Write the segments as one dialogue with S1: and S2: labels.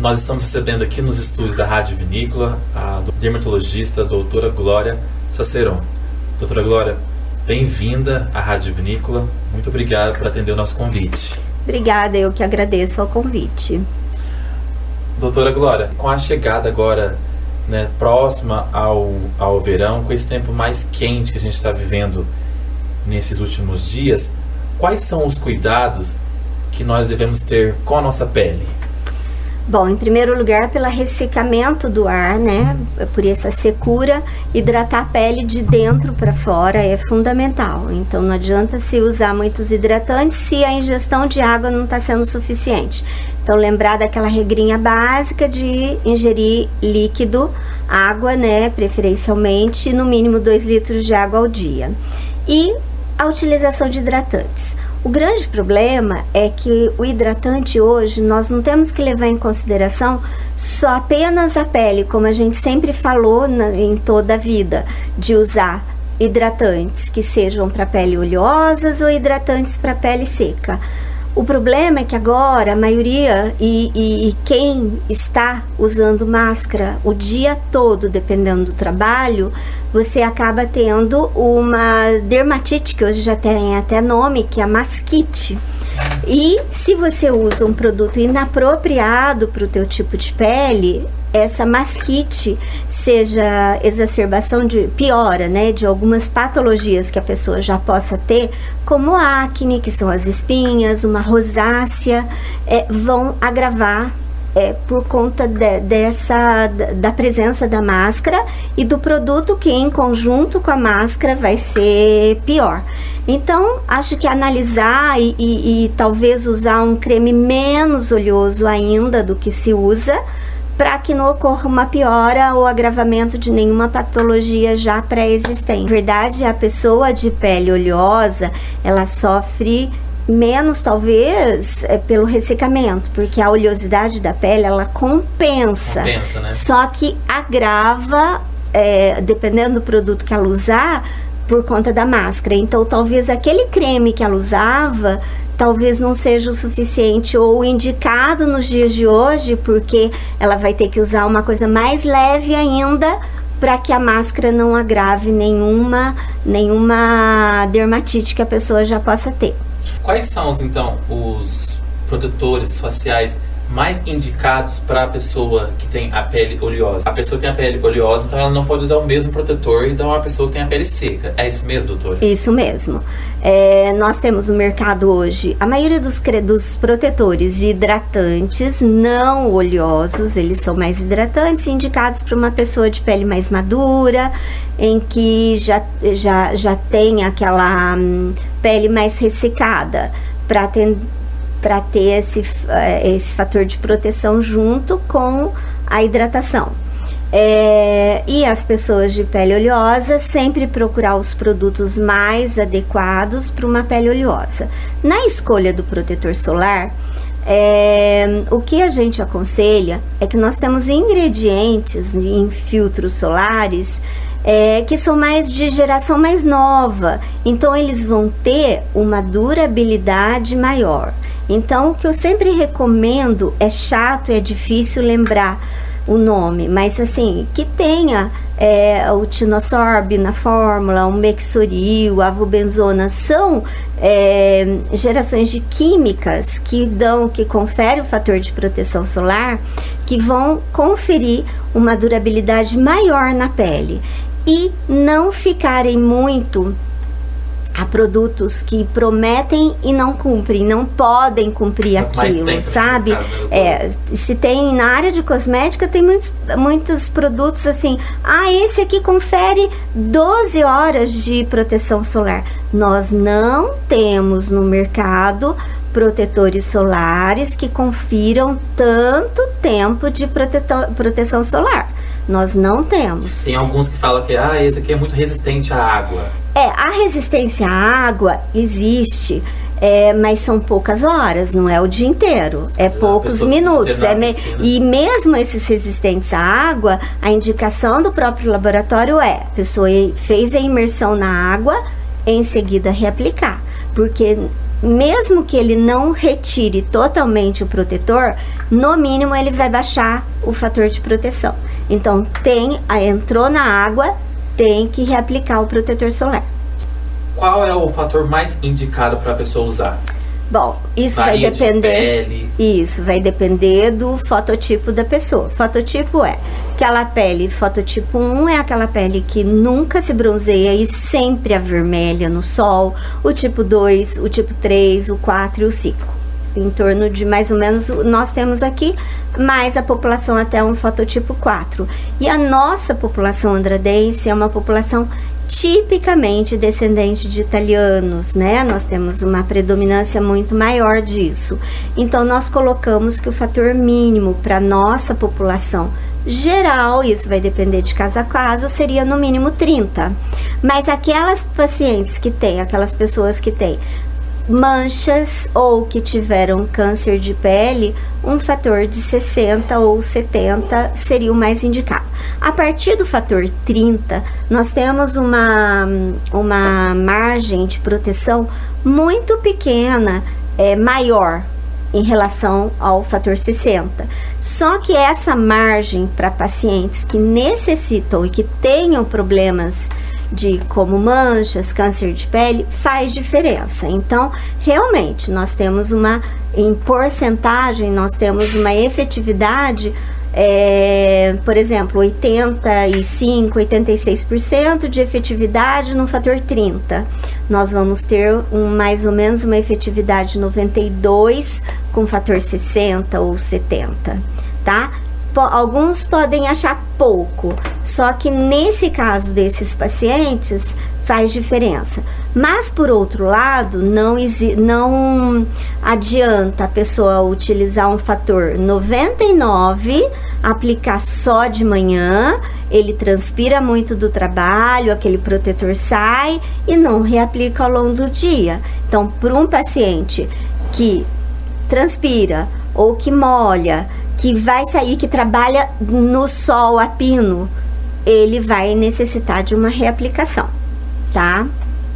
S1: Nós estamos recebendo aqui nos estúdios da Rádio Vinícola a dermatologista, a doutora Glória Saceron. Doutora Glória, bem-vinda à Rádio Vinícola. Muito obrigado por atender o nosso convite.
S2: Obrigada, eu que agradeço ao convite.
S1: Doutora Glória, com a chegada agora, próxima ao verão, com esse tempo mais quente que a gente está vivendo nesses últimos dias, quais são os cuidados que nós devemos ter com a nossa pele?
S2: Bom, em primeiro lugar, pelo ressecamento do ar, por essa secura, hidratar a pele de dentro para fora é fundamental. Então, não adianta se usar muitos hidratantes se a ingestão de água não está sendo suficiente. Então, lembrar daquela regrinha básica de ingerir líquido, água, preferencialmente, no mínimo 2 litros de água ao dia. E a utilização de hidratantes. O grande problema é que o hidratante hoje, nós não temos que levar em consideração só apenas a pele, como a gente sempre falou em toda a vida, de usar hidratantes que sejam para pele oleosas ou hidratantes para pele seca. O problema é que agora a maioria e quem está usando máscara o dia todo, dependendo do trabalho, você acaba tendo uma dermatite, que hoje já tem até nome, que é a masquite. E se você usa um produto inapropriado para o teu tipo de pele, essa masquite, seja exacerbação de piora, de algumas patologias que a pessoa já possa ter, como acne, que são as espinhas, uma rosácea, vão agravar por conta da presença da máscara e do produto que em conjunto com a máscara vai ser pior. Então, acho que analisar e talvez usar um creme menos oleoso ainda do que se usa, para que não ocorra uma piora ou agravamento de nenhuma patologia já pré-existente. Na verdade, a pessoa de pele oleosa, ela sofre menos, talvez, pelo ressecamento, porque a oleosidade da pele, ela compensa, só que agrava, dependendo do produto que ela usar, por conta da máscara. Então, talvez aquele creme que ela usava talvez não seja o suficiente ou indicado nos dias de hoje, porque ela vai ter que usar uma coisa mais leve ainda para que a máscara não agrave nenhuma dermatite que a pessoa já possa ter.
S1: Quais são, então, os protetores faciais mais indicados para a pessoa que tem a pele oleosa? A pessoa que tem a pele oleosa, então ela não pode usar o mesmo protetor, então a pessoa que tem a pele seca. É isso mesmo, doutora?
S2: Isso mesmo. Nós temos no mercado hoje a maioria dos protetores hidratantes não oleosos, eles são mais hidratantes, indicados para uma pessoa de pele mais madura, em que já tem aquela pele mais ressecada, para ter esse fator de proteção junto com a hidratação. E as pessoas de pele oleosa, sempre procurar os produtos mais adequados para uma pele oleosa. Na escolha do protetor solar, o que a gente aconselha é que nós temos ingredientes em filtros solares que são mais de geração mais nova, então eles vão ter uma durabilidade maior. Então, o que eu sempre recomendo, é chato, é difícil lembrar o nome, mas assim, que tenha o Tinosorb na fórmula, o Mexoril, a Avobenzona, são gerações de químicas que conferem o fator de proteção solar, que vão conferir uma durabilidade maior na pele. E não ficarem muito a produtos que prometem e não cumprem, não podem cumprir aquilo, sabe? Se tem na área de cosmética, tem muitos produtos assim, esse aqui confere 12 horas de proteção solar. Nós não temos no mercado protetores solares que confiram tanto tempo de proteção solar. Nós não temos.
S1: Tem alguns que falam que esse aqui é muito resistente à água.
S2: A resistência à água existe, mas são poucas horas, não é o dia inteiro, poucos minutos. E mesmo esses resistentes à água, a indicação do próprio laboratório a pessoa fez a imersão na água, em seguida reaplicar, porque mesmo que ele não retire totalmente o protetor, no mínimo ele vai baixar o fator de proteção. Então, entrou na água, tem que reaplicar o protetor solar.
S1: Qual é o fator mais indicado para a pessoa usar?
S2: Bom, isso vai depender. Isso vai depender do fototipo da pessoa. Fototipo é aquela pele, fototipo 1 é aquela pele que nunca se bronzeia e sempre avermelha no sol. O tipo 2, o tipo 3, o 4 e o 5. Em torno de mais ou menos, nós temos aqui, mais a população até um fototipo 4. E a nossa população andradense é uma população tipicamente descendente de italianos, né? Nós temos uma predominância muito maior disso. Então, nós colocamos que o fator mínimo para nossa população geral, isso vai depender de caso a caso, seria no mínimo 30. Mas aquelas pessoas que têm manchas ou que tiveram câncer de pele, um fator de 60 ou 70 seria o mais indicado. A partir do fator 30, nós temos uma margem de proteção muito pequena, maior em relação ao fator 60. Só que essa margem para pacientes que necessitam e que tenham problemas como manchas, câncer de pele, faz diferença. Então, realmente, nós temos em porcentagem, nós temos uma efetividade, por exemplo, 85, 86% de efetividade no fator 30. Nós vamos ter mais ou menos uma efetividade 92 com fator 60 ou 70, tá? Alguns podem achar pouco, só que nesse caso desses pacientes faz diferença. Mas por outro lado, não adianta a pessoa utilizar um fator 99, aplicar só de manhã, ele transpira muito do trabalho, aquele protetor sai e não reaplica ao longo do dia. Então, para um paciente que transpira ou que molha, que vai sair, que trabalha no sol a pino, ele vai necessitar de uma reaplicação, tá?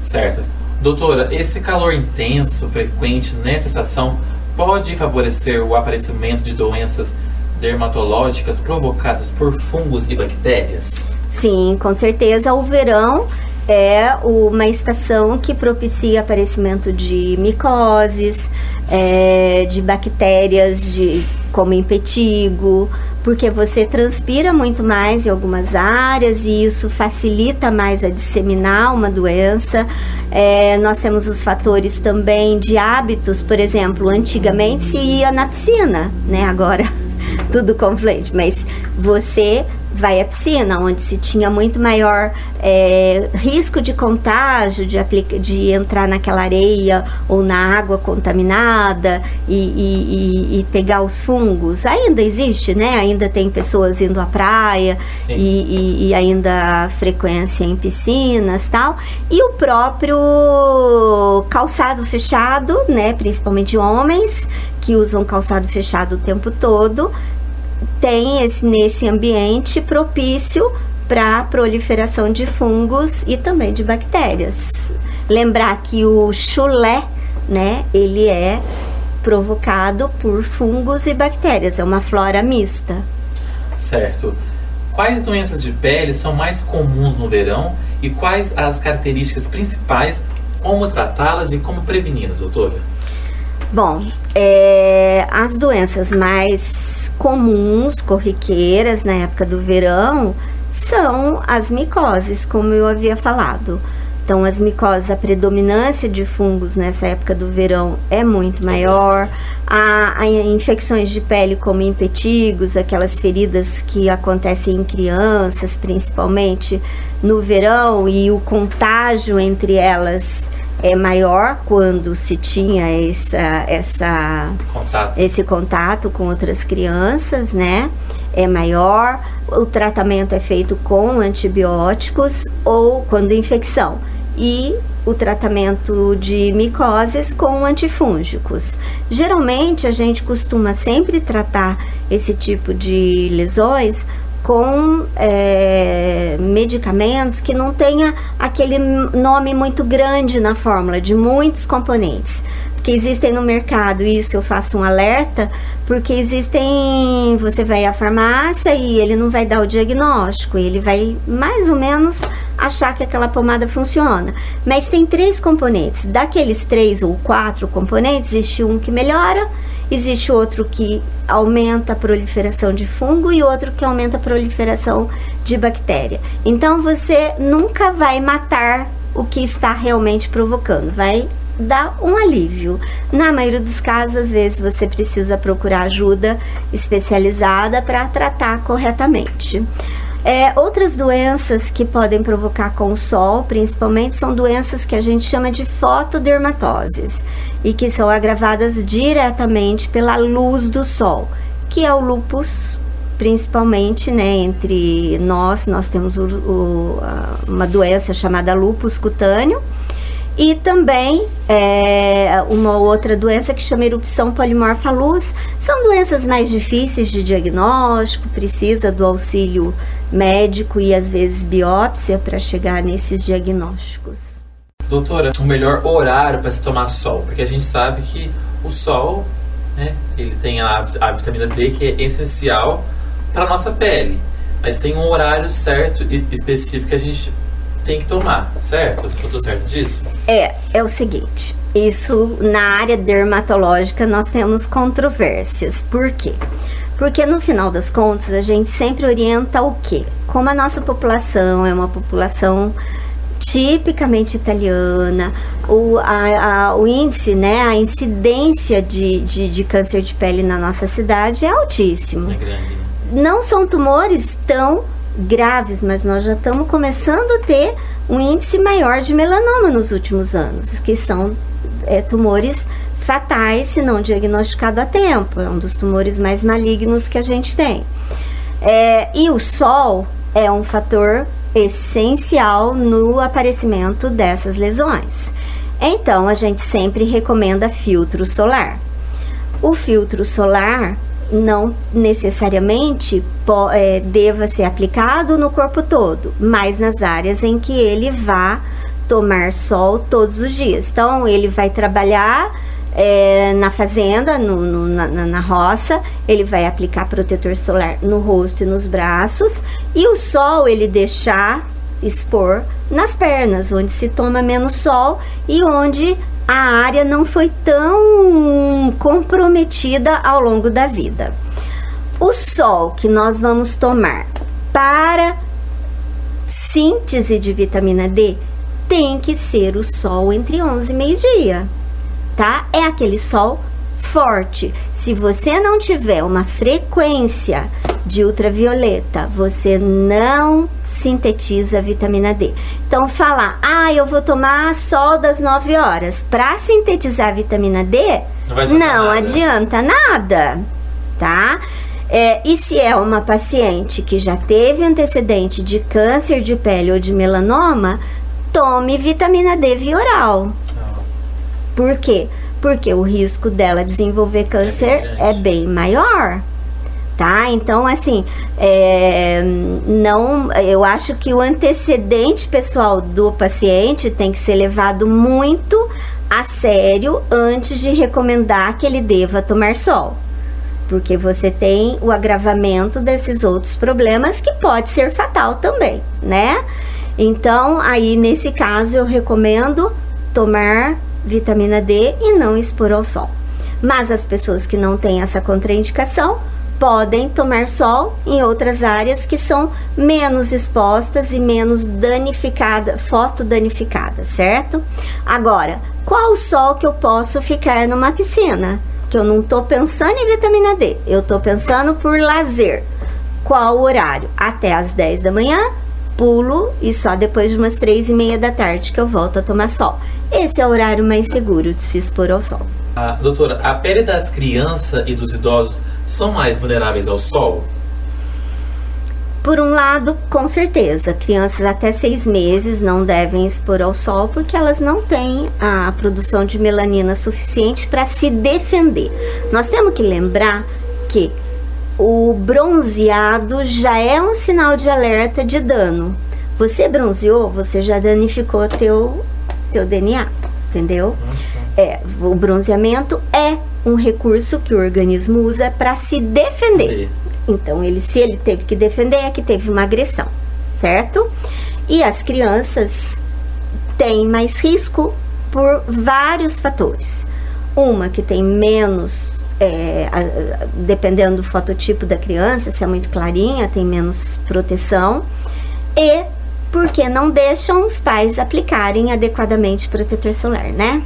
S1: Certo. Doutora, esse calor intenso, frequente nessa estação, pode favorecer o aparecimento de doenças dermatológicas provocadas por fungos e bactérias?
S2: Sim, com certeza. O verão é uma estação que propicia aparecimento de micoses, de bactérias como impetigo, porque você transpira muito mais em algumas áreas e isso facilita mais a disseminar uma doença. Nós temos os fatores também de hábitos, por exemplo, antigamente se ia na piscina, né? Agora tudo com fluente, mas você vai à piscina, onde se tinha muito maior risco de contágio, de entrar naquela areia ou na água contaminada e pegar os fungos. Ainda existe, né? Ainda tem pessoas indo à praia e ainda a frequência em piscinas, tal. E o próprio calçado fechado, né? Principalmente homens que usam calçado fechado o tempo todo, tem nesse ambiente propício para a proliferação de fungos e também de bactérias. Lembrar que o chulé, né, ele é provocado por fungos e bactérias, é uma flora mista.
S1: Certo. Quais doenças de pele são mais comuns no verão e quais as características principais, como tratá-las e como preveni-las, doutora?
S2: Bom, as doenças mais comuns, corriqueiras na época do verão, são as micoses, como eu havia falado. Então, as micoses, a predominância de fungos nessa época do verão é muito maior. Há infecções de pele como impetigos, aquelas feridas que acontecem em crianças, principalmente no verão, e o contágio entre elas é maior quando se tinha esse contato com outras crianças, né? É maior, o tratamento é feito com antibióticos ou quando infecção, e o tratamento de micoses com antifúngicos. Geralmente a gente costuma sempre tratar esse tipo de lesões com medicamentos que não tenha aquele nome muito grande na fórmula, de muitos componentes, Porque existem no mercado, isso eu faço um alerta, porque existem, você vai à farmácia e ele não vai dar o diagnóstico, ele vai mais ou menos achar que aquela pomada funciona. Mas tem 3 componentes, daqueles 3 ou 4 componentes, existe um que melhora, existe outro que aumenta a proliferação de fungo e outro que aumenta a proliferação de bactéria. Então você nunca vai matar o que está realmente provocando, vai dar um alívio. Na maioria dos casos, às vezes você precisa procurar ajuda especializada para tratar corretamente. Outras doenças que podem provocar com o sol, principalmente, são doenças que a gente chama de fotodermatoses e que são agravadas diretamente pela luz do sol, que é o lúpus, principalmente, né, entre nós temos uma doença chamada lúpus cutâneo, e também uma outra doença que chama erupção polimorfa à luz. São doenças mais difíceis de diagnóstico, precisa do auxílio médico e às vezes biópsia para chegar nesses diagnósticos.
S1: Doutora, o melhor horário para se tomar sol? Porque a gente sabe que o sol, né, ele tem a vitamina D, que é essencial para a nossa pele, mas tem um horário certo e específico que a gente tem que tomar, certo? Eu tô certo disso?
S2: É o seguinte, isso na área dermatológica nós temos controvérsias. Por quê? Porque no final das contas a gente sempre orienta o quê? Como a nossa população é uma população tipicamente italiana, o índice, né, a incidência de câncer de pele na nossa cidade é altíssimo.
S1: É grande, né?
S2: Não são tumores tão graves, mas nós já estamos começando a ter um índice maior de melanoma nos últimos anos, que são tumores fatais se não diagnosticado a tempo. É um dos tumores mais malignos que a gente tem. E o sol é um fator essencial no aparecimento dessas lesões. Então, a gente sempre recomenda filtro solar. O filtro solar não necessariamente deva ser aplicado no corpo todo, mas nas áreas em que ele vá tomar sol todos os dias. Então, ele vai trabalhar na fazenda, na roça, ele vai aplicar protetor solar no rosto e nos braços, e o sol ele deixar expor nas pernas, onde se toma menos sol e onde a área não foi tão comprometida ao longo da vida. O sol que nós vamos tomar para síntese de vitamina D tem que ser o sol entre 11 e meio-dia, tá? É aquele sol forte. Se você não tiver uma frequência de ultravioleta, você não sintetiza a vitamina D. Então, falar, eu vou tomar sol das 9 horas para sintetizar a vitamina D, não adianta nada, tá? E se é uma paciente que já teve antecedente de câncer de pele ou de melanoma, tome vitamina D via oral. Por quê? Porque o risco dela desenvolver câncer é bem maior, tá? Então, assim, eu acho que o antecedente pessoal do paciente tem que ser levado muito a sério antes de recomendar que ele deva tomar sol. Porque você tem o agravamento desses outros problemas que pode ser fatal também, né? Então, aí, nesse caso, eu recomendo tomar vitamina D e não expor ao sol. Mas as pessoas que não têm essa contraindicação podem tomar sol em outras áreas que são menos expostas e menos fotodanificadas, certo? Agora, qual o sol que eu posso ficar numa piscina? Que eu não estou pensando em vitamina D, eu estou pensando por lazer. Qual o horário? Até às 10 da manhã, pulo e só depois de umas 3:30 da tarde que eu volto a tomar sol. Esse é o horário mais seguro de se expor ao sol.
S1: Doutora, a pele das crianças e dos idosos são mais vulneráveis ao sol?
S2: Por um lado, com certeza, crianças até 6 meses não devem expor ao sol porque elas não têm a produção de melanina suficiente para se defender. Nós temos que lembrar que o bronzeado já é um sinal de alerta de dano. Você bronzeou, você já danificou teu DNA, entendeu? O bronzeamento é um recurso que o organismo usa para se defender. Então, se ele teve que defender, é que teve uma agressão, certo? E as crianças têm mais risco por vários fatores. Uma que tem menos, dependendo do fototipo da criança, se é muito clarinha, tem menos proteção. E porque não deixam os pais aplicarem adequadamente protetor solar, né?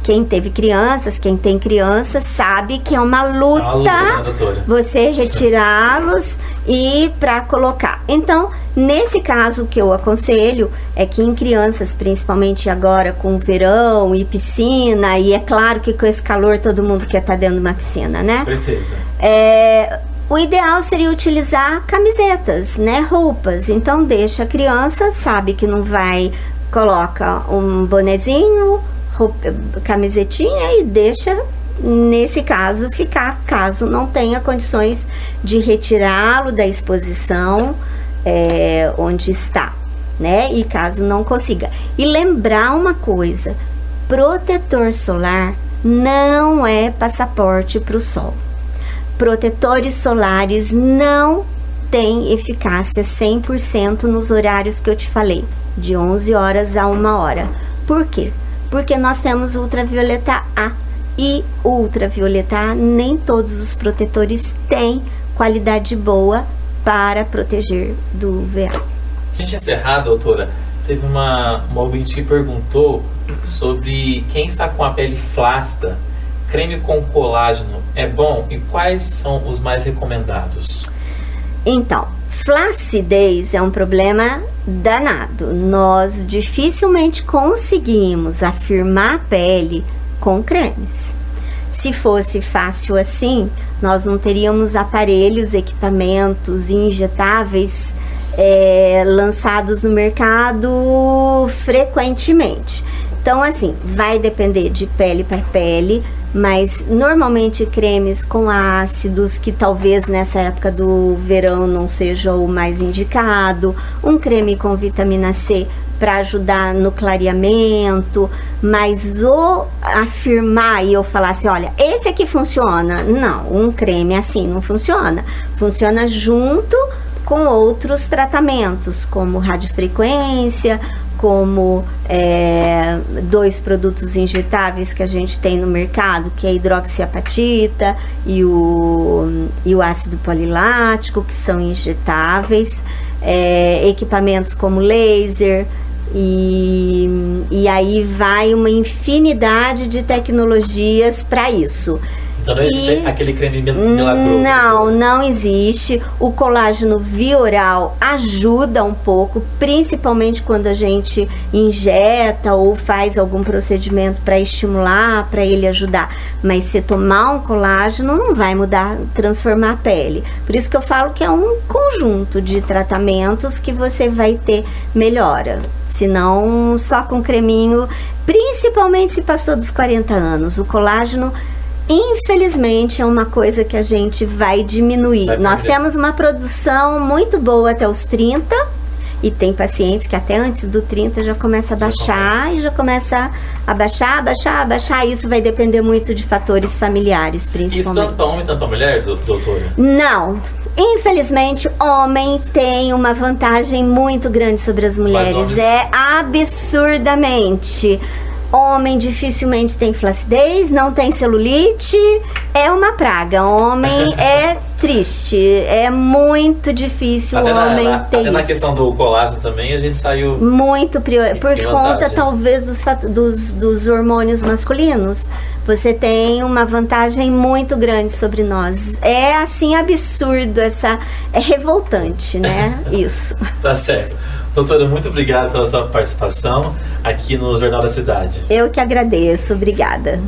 S2: Quem teve crianças, quem tem crianças, sabe que é uma luta você retirá-los e para colocar. Então, nesse caso, o que eu aconselho é que em crianças, principalmente agora com verão e piscina, e é claro que com esse calor todo mundo quer estar dentro de uma piscina, né?
S1: Com certeza.
S2: O ideal seria utilizar camisetas, né? Roupas. Então, deixa a criança, sabe que não vai, coloca um bonezinho, camisetinha e deixa, nesse caso, ficar, caso não tenha condições de retirá-lo da exposição onde está, né? E caso não consiga. E lembrar uma coisa, protetor solar não é passaporte para o sol. Protetores solares não têm eficácia 100% nos horários que eu te falei, de 11 horas a 1 hora. Por quê? Porque nós temos ultravioleta A, e o ultravioleta A, nem todos os protetores têm qualidade boa para proteger do VA.
S1: A gente encerrar, doutora, teve uma ouvinte que perguntou sobre quem está com a pele flácida, creme com colágeno é bom e quais são os mais recomendados? Então, flacidez é um problema danado. Nós dificilmente conseguimos afirmar a pele com cremes. Se fosse fácil assim, nós não teríamos aparelhos, equipamentos injetáveis lançados no mercado frequentemente. Então, assim, vai depender de pele para pele, mas normalmente cremes com ácidos, que talvez nessa época do verão não seja o mais indicado, um creme com vitamina C para ajudar no clareamento, mas ou afirmar e eu falar assim, olha, esse aqui funciona, não, um creme assim não funciona, funciona junto com outros tratamentos, como radiofrequência, como 2 produtos injetáveis que a gente tem no mercado, que é a hidroxiapatita e o ácido polilático, que são injetáveis, equipamentos como laser, e aí vai uma infinidade de tecnologias para isso. Então não existe aquele creme milagroso?
S2: Não existe. O colágeno via oral ajuda um pouco, principalmente quando a gente injeta ou faz algum procedimento para estimular, para ele ajudar. Mas se tomar um colágeno não vai mudar, transformar a pele. Por isso que eu falo que é um conjunto de tratamentos que você vai ter melhora. Se não, só com creminho, principalmente se passou dos 40 anos. O colágeno, infelizmente, é uma coisa que a gente vai diminuir. Nós temos uma produção muito boa até os 30, e tem pacientes que até antes do 30 já começa a baixar, e já começa a baixar. Isso vai depender muito de fatores familiares, principalmente.
S1: Isso tanto para homem, tanto para mulher, doutora?
S2: Não. Infelizmente, homem tem uma vantagem muito grande sobre as mulheres. Absurdamente. Homem dificilmente tem flacidez, não tem celulite, é uma praga. Homem é triste, é muito difícil o homem ter isso.
S1: Até na questão do colágeno também a gente saiu
S2: muito por conta talvez dos hormônios masculinos. Você tem uma vantagem muito grande sobre nós. É assim absurdo, é revoltante, né? Isso.
S1: Tá certo. Doutora, muito obrigado pela sua participação aqui no Jornal da Cidade.
S2: Eu que agradeço, obrigada.